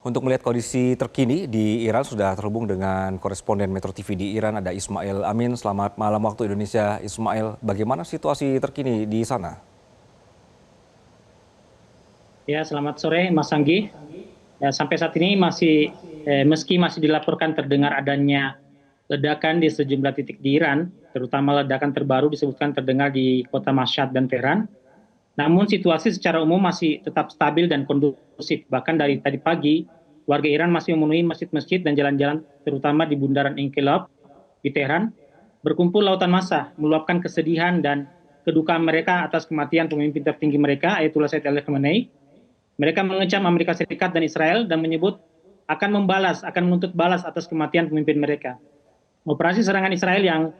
Untuk melihat kondisi terkini di Iran sudah terhubung dengan koresponden Metro TV di Iran ada Ismail Amin. Selamat malam waktu Indonesia. Ismail, bagaimana situasi terkini di sana? Ya, selamat sore Mas Anggi. Ya, sampai saat ini meski masih dilaporkan terdengar adanya ledakan di sejumlah titik di Iran, terutama ledakan terbaru disebutkan terdengar di kota Mashhad dan Tehran. Namun situasi secara umum masih tetap stabil dan kondusif. Bahkan dari tadi pagi, warga Iran masih memenuhi masjid-masjid dan jalan-jalan, terutama di bundaran Inkilab di Tehran, berkumpul lautan massa, meluapkan kesedihan dan kedukaan mereka atas kematian pemimpin tertinggi mereka, Ayatullah Said Ali Khamenei. Mereka mengecam Amerika Serikat dan Israel dan menyebut akan menuntut balas atas kematian pemimpin mereka. Operasi serangan Israel yang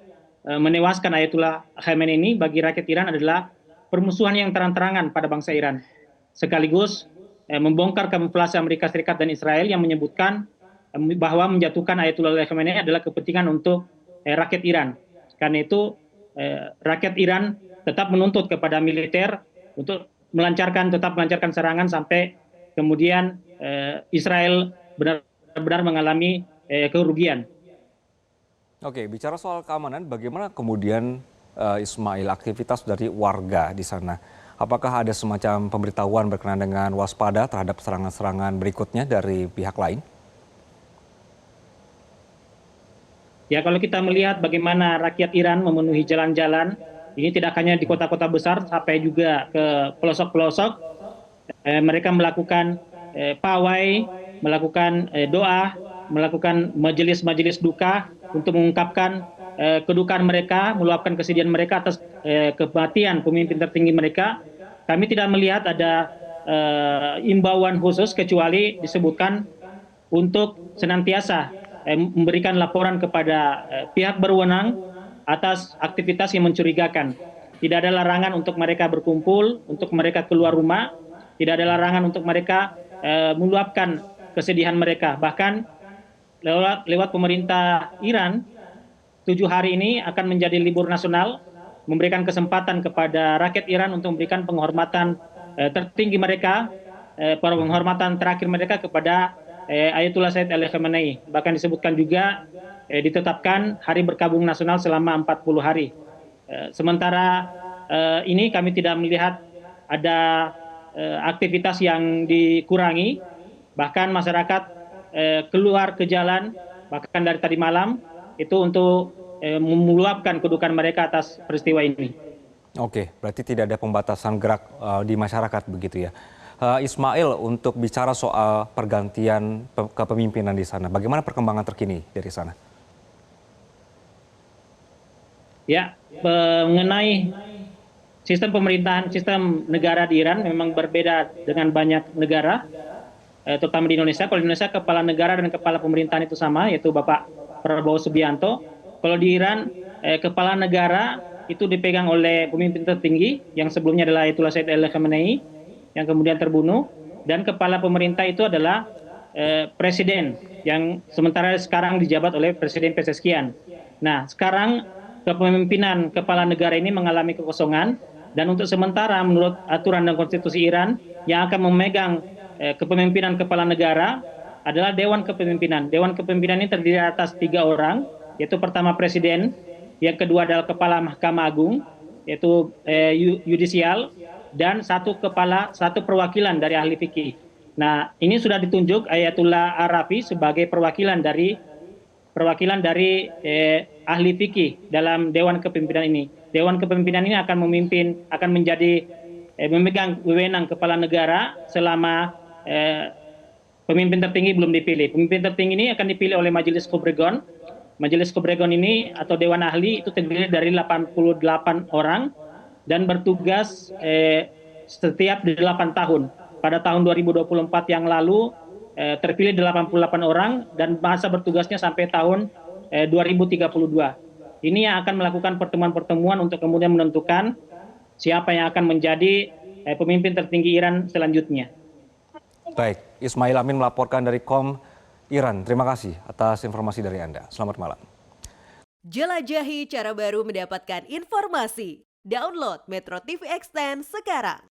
menewaskan Ayatullah Khamenei ini bagi rakyat Iran adalah permusuhan yang terang-terangan pada bangsa Iran. Sekaligus membongkar kamuflase Amerika Serikat dan Israel yang menyebutkan bahwa menjatuhkan Ayatullah Khamenei adalah kepentingan untuk rakyat Iran. Karena itu rakyat Iran tetap menuntut kepada militer untuk tetap melancarkan serangan sampai kemudian Israel benar-benar mengalami kerugian. Oke, bicara soal keamanan, bagaimana kemudian Ismail aktivitas dari warga di sana? Apakah ada semacam pemberitahuan berkenaan dengan waspada terhadap serangan-serangan berikutnya dari pihak lain? Ya, kalau kita melihat bagaimana rakyat Iran memenuhi jalan-jalan, ini tidak hanya di kota-kota besar, sampai juga ke pelosok-pelosok. Mereka melakukan pawai, melakukan doa, melakukan majelis-majelis duka untuk mengungkapkan kedukaan mereka, meluapkan kesedihan mereka atas kematian pemimpin tertinggi mereka. Kami tidak melihat ada imbauan khusus kecuali disebutkan untuk senantiasa memberikan laporan kepada pihak berwenang atas aktivitas yang mencurigakan. Tidak ada larangan untuk mereka berkumpul, untuk mereka keluar rumah, tidak ada larangan untuk mereka meluapkan kesedihan mereka. Bahkan lewat pemerintah Iran, 7 hari ini akan menjadi libur nasional, memberikan kesempatan kepada rakyat Iran untuk memberikan penghormatan tertinggi mereka, penghormatan terakhir mereka kepada Ayatullah Said Ali Khamenei. Bahkan disebutkan juga ditetapkan hari berkabung nasional selama 40 hari. Sementara ini kami tidak melihat ada aktivitas yang dikurangi, bahkan masyarakat keluar ke jalan, bahkan dari tadi malam, itu untuk meluapkan kedukaan mereka atas peristiwa ini. Oke, berarti tidak ada pembatasan gerak di masyarakat begitu ya. Ismail, untuk bicara soal pergantian kepemimpinan di sana, bagaimana perkembangan terkini dari sana? Ya, mengenai sistem pemerintahan, sistem negara di Iran memang berbeda dengan banyak negara, terutama di Indonesia. Kalau di Indonesia kepala negara dan kepala pemerintahan itu sama, yaitu Bapak Prabowo Subianto. Kalau di Iran kepala negara itu dipegang oleh pemimpin tertinggi yang sebelumnya adalah Ayatullah Said Ali Khamenei yang kemudian terbunuh, dan kepala pemerintah itu adalah presiden yang sementara sekarang dijabat oleh Presiden Pezeshkian. Nah, sekarang kepemimpinan kepala negara ini mengalami kekosongan, dan untuk sementara menurut aturan dan konstitusi Iran yang akan memegang kepemimpinan kepala negara adalah Dewan Kepemimpinan. Dewan Kepemimpinan ini terdiri atas 3 orang, yaitu pertama presiden, yang kedua adalah kepala Mahkamah Agung, yaitu yudisial, dan satu perwakilan dari ahli fikih. Nah, ini sudah ditunjuk Ayatullah Arafi sebagai perwakilan dari ahli fikih dalam Dewan Kepemimpinan ini. Dewan Kepemimpinan ini akan memegang wewenang kepala negara selama pemimpin tertinggi belum dipilih. Pemimpin tertinggi ini akan dipilih oleh Majelis Kobregon. Majelis Kobregon ini atau Dewan Ahli itu terdiri dari 88 orang dan bertugas setiap 8 tahun. Pada tahun 2024 yang lalu terpilih 88 orang dan masa bertugasnya sampai tahun 2032. Ini yang akan melakukan pertemuan-pertemuan untuk kemudian menentukan siapa yang akan menjadi pemimpin tertinggi Iran selanjutnya. Baik, Ismail Amin melaporkan dari KOM Iran. Terima kasih atas informasi dari Anda. Selamat malam. Jelajahi cara baru mendapatkan informasi. Download Metro TV Extend sekarang.